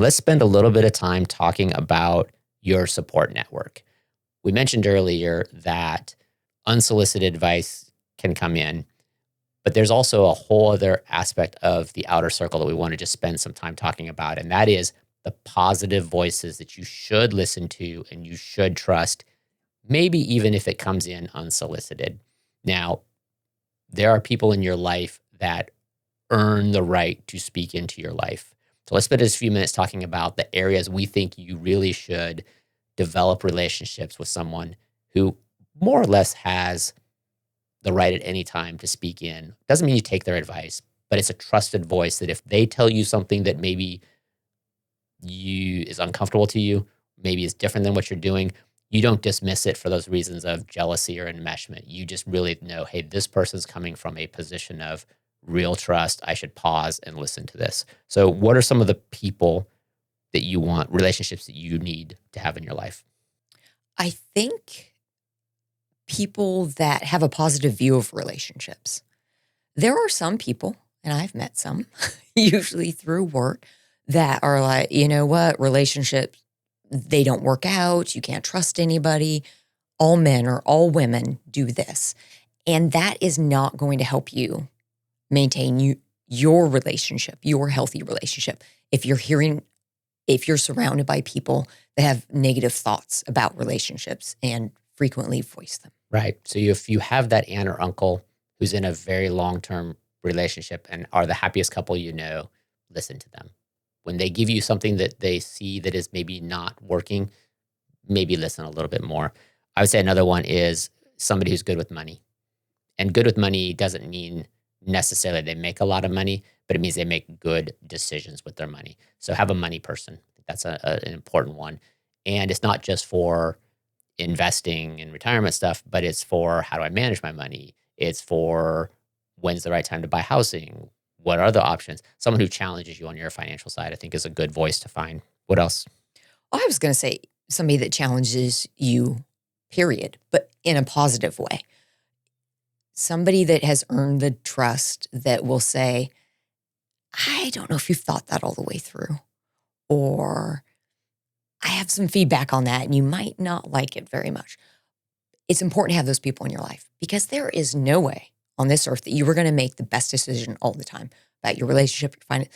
Let's spend a little bit of time talking about your support network. We mentioned earlier that unsolicited advice can come in, but there's also a whole other aspect of the outer circle that we want to just spend some time talking about, and that is the positive voices that you should listen to and you should trust, maybe even if it comes in unsolicited. Now, there are people in your life that earn the right to speak into your life. So let's spend just a few minutes talking about the areas we think you really should develop relationships with someone who more or less has the right at any time to speak in. Doesn't mean you take their advice, but it's a trusted voice that if they tell you something that maybe you is uncomfortable to you, maybe is different than what you're doing, you don't dismiss it for those reasons of jealousy or enmeshment. You just really know, hey, this person's coming from a position of real trust. I should pause and listen to this. So what are some of the people that you want, relationships that you need to have in your life? I think people that have a positive view of relationships. There are some people, and I've met some, usually through work, that are like, you know what, relationships, they don't work out. You can't trust anybody. All men or all women do this. And that is not going to help you maintain your relationship, your healthy relationship. If you're surrounded by people that have negative thoughts about relationships and frequently voice them. Right. So if you have that aunt or uncle who's in a very long-term relationship and are the happiest couple you know, listen to them. When they give you something that they see that is maybe not working, maybe listen a little bit more. I would say another one is somebody who's good with money. And good with money doesn't mean necessarily they make a lot of money, but it means they make good decisions with their money. So have a money person. That's an important one. And it's not just for investing and retirement stuff, but it's for how do I manage my money? It's for when's the right time to buy housing? What are the options? Someone who challenges you on your financial side, I think, is a good voice to find. What else? I was going to say somebody that challenges you, period, but in a positive way. Somebody that has earned the trust that will say, I don't know if you've thought that all the way through, or I have some feedback on that and you might not like it very much. It's important to have those people in your life because there is no way on this earth that you were going to make the best decision all the time about your relationship, your finance.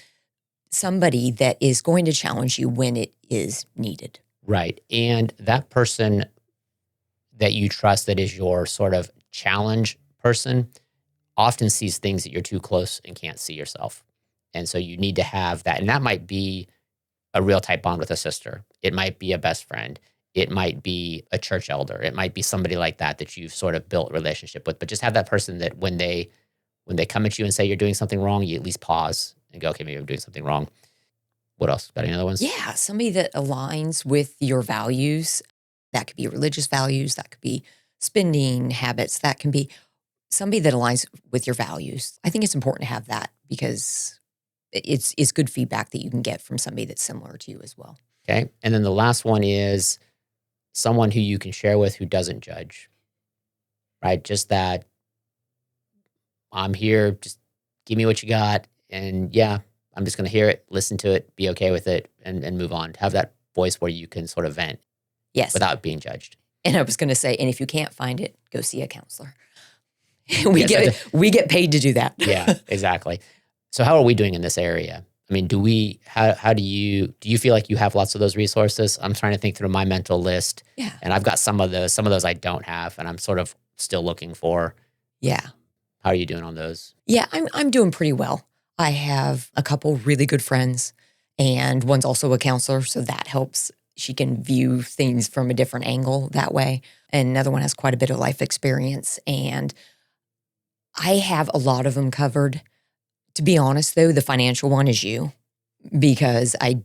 Somebody that is going to challenge you when it is needed. Right. And that person that you trust that is your sort of challenge person often sees things that you're too close and can't see yourself. And so you need to have that. And that might be a real tight bond with a sister. It might be a best friend. It might be a church elder. It might be somebody like that you've sort of built a relationship with. But just have that person that when they come at you and say you're doing something wrong, you at least pause and go, okay, maybe I'm doing something wrong. What else? Got any other ones? Yeah, somebody that aligns with your values. That could be religious values. That could be spending habits. That can be somebody that aligns with your values. I think it's important to have that because it's good feedback that you can get from somebody that's similar to you as well. Okay. And then the last one is someone who you can share with who doesn't judge, right? Just that I'm here, just give me what you got. And yeah, I'm just going to hear it, listen to it, be okay with it, and move on. Have that voice where you can sort of vent without being judged. And I was going to say, and if you can't find it, go see a counselor. We get paid to do that. Yeah, exactly. So how are we doing in this area? I mean, how do you feel like you have lots of those resources? I'm trying to think through my mental list. Yeah. And I've got some of those I don't have, and I'm sort of still looking for. Yeah. How are you doing on those? Yeah, I'm doing pretty well. I have a couple really good friends, and one's also a counselor, so that helps. She can view things from a different angle that way. And another one has quite a bit of life experience, and I have a lot of them covered. To be honest, though, the financial one is you, because I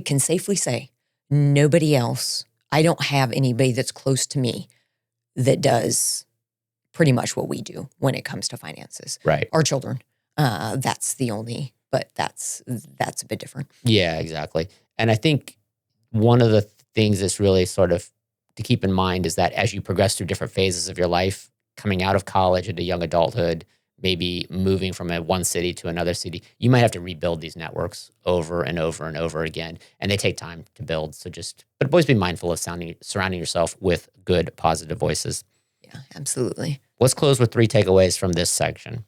can safely say nobody else, I don't have anybody that's close to me that does pretty much what we do when it comes to finances. Right. Our children, that's the only, but that's a bit different. Yeah, exactly. And I think one of the things that's really sort of to keep in mind is that as you progress through different phases of your life, coming out of college into young adulthood, maybe moving from one city to another city, you might have to rebuild these networks over and over and over again. And they take time to build. But always be mindful of surrounding yourself with good, positive voices. Yeah, absolutely. Let's close with 3 takeaways from this section.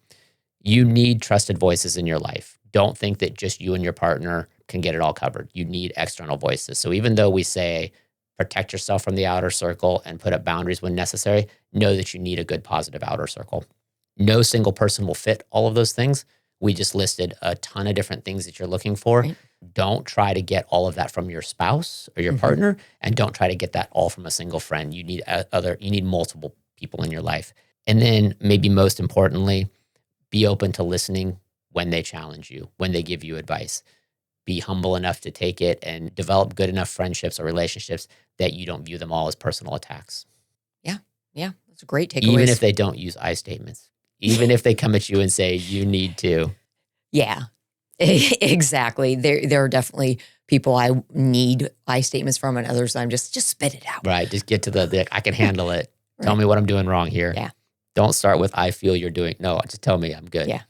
You need trusted voices in your life. Don't think that just you and your partner can get it all covered. You need external voices. So even though we say protect yourself from the outer circle and put up boundaries when necessary, know that you need a good, positive outer circle. No single person will fit all of those things. We just listed a ton of different things that you're looking for. Right. Don't try to get all of that from your spouse or your partner, and don't try to get that all from a single friend. You need multiple people in your life. And then maybe most importantly, be open to listening when they challenge you, when they give you advice. Be humble enough to take it and develop good enough friendships or relationships that you don't view them all as personal attacks. Yeah, that's a great takeaway. Even if they don't use I statements. Even if they come at you and say, you need to. Yeah, exactly. There are definitely people I need I statements from, and others I'm just spit it out. Right. Just get to the I can handle it. Right. Tell me what I'm doing wrong here. Yeah. Don't start with I feel you're doing. No, just tell me I'm good. Yeah.